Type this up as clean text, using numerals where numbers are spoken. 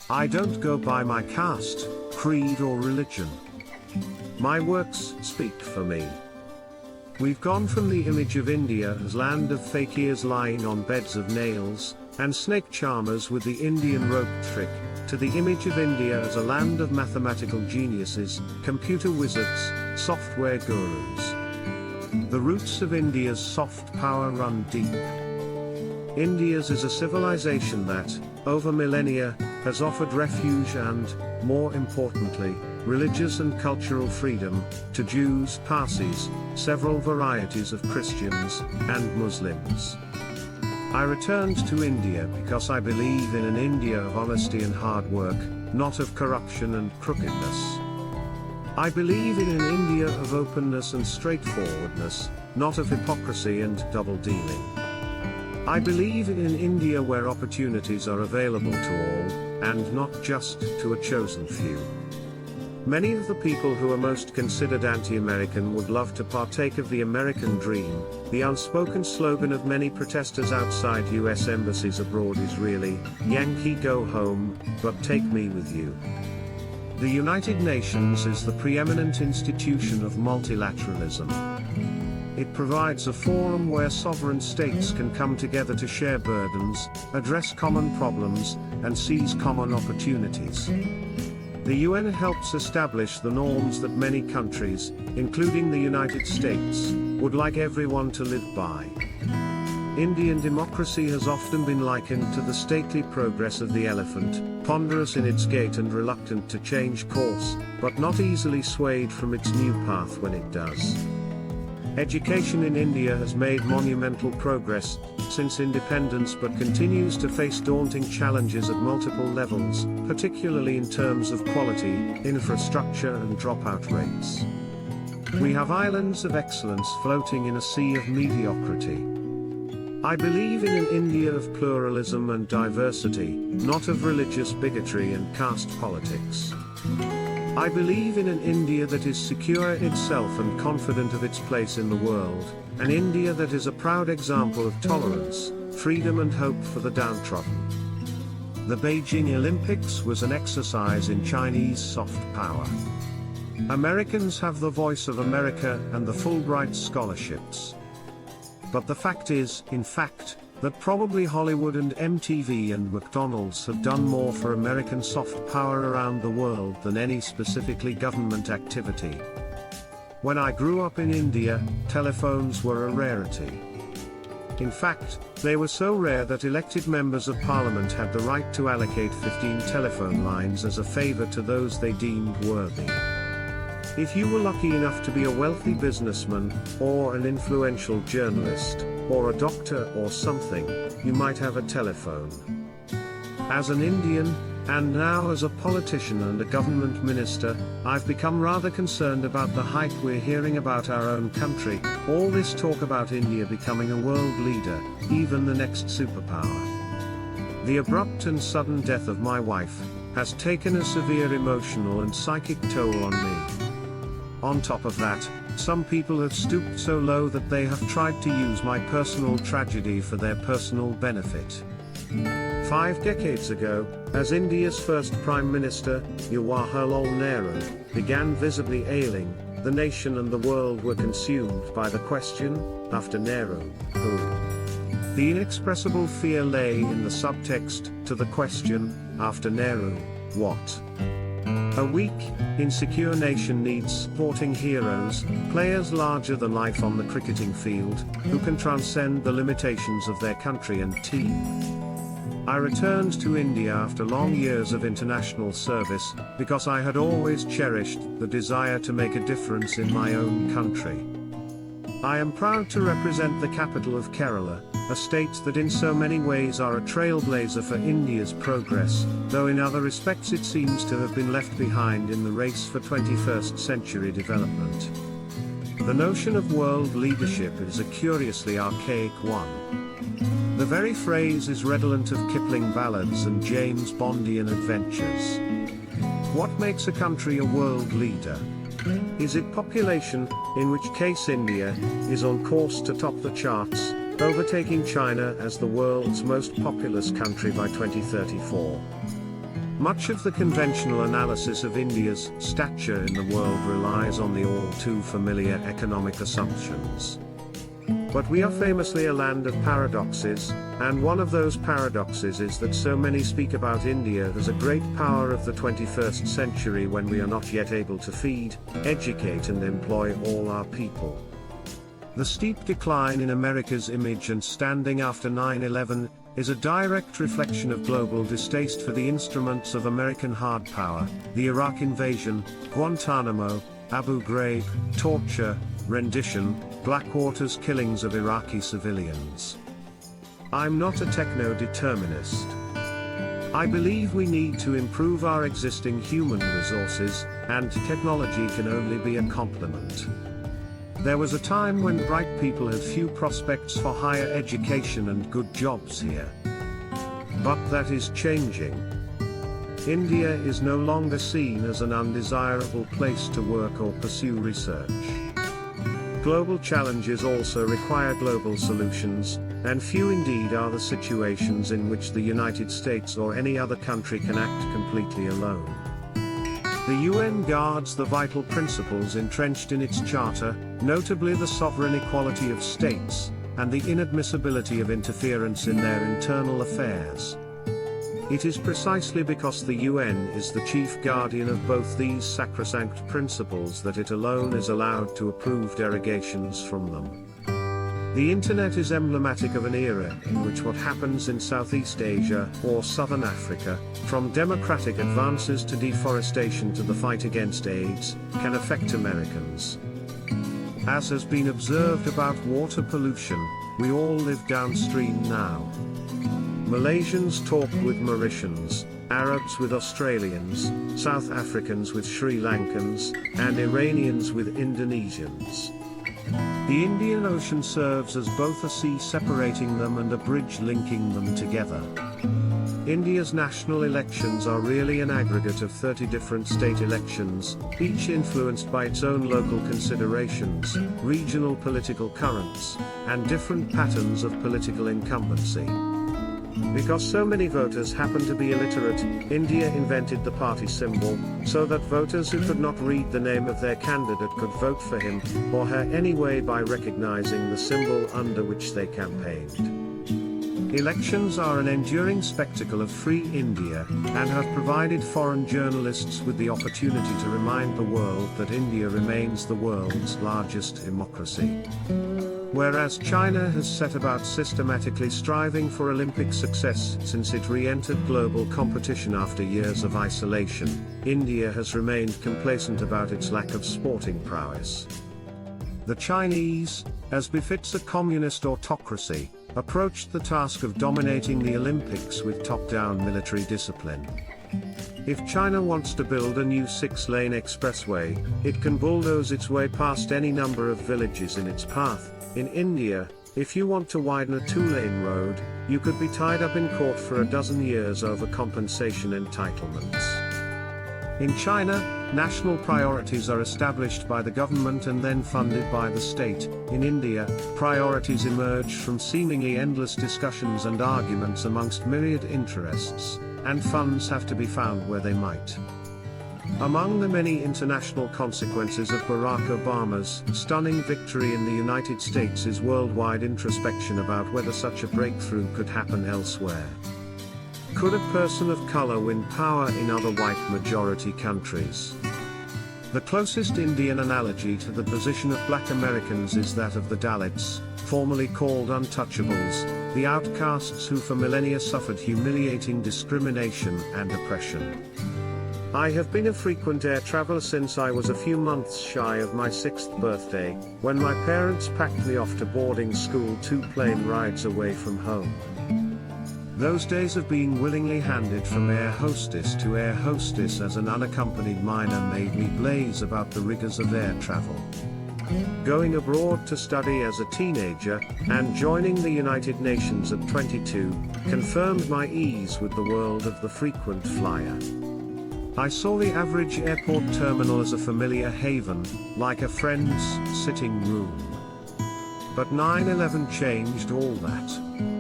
I don't go by my caste, creed or religion. My works speak for me. We've gone from the image of India as land of fakirs lying on beds of nails, and snake charmers with the Indian rope trick, to the image of India as a land of mathematical geniuses, computer wizards, software gurus. The roots of India's soft power run deep. India's is a civilization that, over millennia, has offered refuge and, more importantly, religious and cultural freedom, to Jews, Parsis, several varieties of Christians, and Muslims. I returned to India because I believe in an India of honesty and hard work, not of corruption and crookedness. I believe in an India of openness and straightforwardness, not of hypocrisy and double-dealing. I believe in an India where opportunities are available to all, and not just to a chosen few. Many of the people who are most considered anti-American would love to partake of the American dream. The unspoken slogan of many protesters outside US embassies abroad is really, "Yankee go home, but take me with you." The United Nations is the preeminent institution of multilateralism. It provides a forum where sovereign states can come together to share burdens, address common problems, and seize common opportunities. The UN helps establish the norms that many countries, including the United States, would like everyone to live by. Indian democracy has often been likened to the stately progress of the elephant, ponderous in its gait and reluctant to change course, but not easily swayed from its new path when it does. Education in India has made monumental progress since independence but continues to face daunting challenges at multiple levels, particularly in terms of quality, infrastructure and dropout rates. We have islands of excellence floating in a sea of mediocrity. I believe in an India of pluralism and diversity, not of religious bigotry and caste politics. I believe in an India that is secure in itself and confident of its place in the world, an India that is a proud example of tolerance, freedom and hope for the downtrodden. The Beijing Olympics was an exercise in Chinese soft power. Americans have the voice of America and the Fulbright scholarships. But the fact is, in fact, that probably Hollywood and MTV and McDonald's have done more for American soft power around the world than any specifically government activity. When I grew up in India, telephones were a rarity. In fact, they were so rare that elected members of parliament had the right to allocate 15 telephone lines as a favor to those they deemed worthy. If you were lucky enough to be a wealthy businessman, or an influential journalist, or a doctor or something, you might have a telephone. As an Indian, and now as a politician and a government minister, I've become rather concerned about the hype we're hearing about our own country, all this talk about India becoming a world leader, even the next superpower. The abrupt and sudden death of my wife has taken a severe emotional and psychic toll on me. On top of that, some people have stooped so low that they have tried to use my personal tragedy for their personal benefit. 5 decades ago, as India's first Prime Minister, Jawaharlal Nehru, began visibly ailing, the nation and the world were consumed by the question, after Nehru, who? The inexpressible fear lay in the subtext to the question, after Nehru, what? A weak, insecure nation needs sporting heroes, players larger than life on the cricketing field, who can transcend the limitations of their country and team. I returned to India after long years of international service, because I had always cherished the desire to make a difference in my own country. I am proud to represent the capital of Kerala, a state that in so many ways are a trailblazer for India's progress, though in other respects it seems to have been left behind in the race for 21st century development. The notion of world leadership is a curiously archaic one. The very phrase is redolent of Kipling ballads and James Bondian adventures. What makes a country a world leader? Is it population, in which case India is on course to top the charts, overtaking China as the world's most populous country by 2034? Much of the conventional analysis of India's stature in the world relies on the all too familiar economic assumptions. But we are famously a land of paradoxes, and one of those paradoxes is that so many speak about India as a great power of the 21st century when we are not yet able to feed, educate and employ all our people. The steep decline in America's image and standing after 9/11 is a direct reflection of global distaste for the instruments of American hard power, the Iraq invasion, Guantanamo, Abu Ghraib, torture, rendition, Blackwater's killings of Iraqi civilians. I'm not a techno-determinist. I believe we need to improve our existing human resources, and technology can only be a complement. There was a time when bright people had few prospects for higher education and good jobs here. But that is changing. India is no longer seen as an undesirable place to work or pursue research. Global challenges also require global solutions, and few indeed are the situations in which the United States or any other country can act completely alone. The UN guards the vital principles entrenched in its charter, notably the sovereign equality of states, and the inadmissibility of interference in their internal affairs. It is precisely because the UN is the chief guardian of both these sacrosanct principles that it alone is allowed to approve derogations from them. The Internet is emblematic of an era in which what happens in Southeast Asia or Southern Africa, from democratic advances to deforestation to the fight against AIDS, can affect Americans. As has been observed about water pollution, we all live downstream now. Malaysians talk with Mauritians, Arabs with Australians, South Africans with Sri Lankans, and Iranians with Indonesians. The Indian Ocean serves as both a sea separating them and a bridge linking them together. India's national elections are really an aggregate of 30 different state elections, each influenced by its own local considerations, regional political currents, and different patterns of political incumbency. Because so many voters happen to be illiterate, India invented the party symbol, so that voters who could not read the name of their candidate could vote for him, or her anyway by recognizing the symbol under which they campaigned. Elections are an enduring spectacle of free India, and have provided foreign journalists with the opportunity to remind the world that India remains the world's largest democracy. Whereas China has set about systematically striving for Olympic success since it re-entered global competition after years of isolation, India has remained complacent about its lack of sporting prowess. The Chinese, as befits a communist autocracy, approached the task of dominating the Olympics with top-down military discipline. If China wants to build a new 6-lane expressway, it can bulldoze its way past any number of villages in its path. In India, if you want to widen a 2-lane road, you could be tied up in court for a dozen years over compensation entitlements. In China, national priorities are established by the government and then funded by the state. In India, priorities emerge from seemingly endless discussions and arguments amongst myriad interests, and funds have to be found where they might. Among the many international consequences of Barack Obama's stunning victory in the United States is worldwide introspection about whether such a breakthrough could happen elsewhere. Could a person of color win power in other white majority countries? The closest Indian analogy to the position of black Americans is that of the Dalits, formerly called untouchables, the outcasts who for millennia suffered humiliating discrimination and oppression. I have been a frequent air traveler since I was a few months shy of my 6th birthday, when my parents packed me off to boarding school 2 plane rides away from home. Those days of being willingly handed from air hostess to air hostess as an unaccompanied minor made me blaze about the rigors of air travel. Going abroad to study as a teenager, and joining the United Nations at 22, confirmed my ease with the world of the frequent flyer. I saw the average airport terminal as a familiar haven, like a friend's sitting room. But 9/11 changed all that.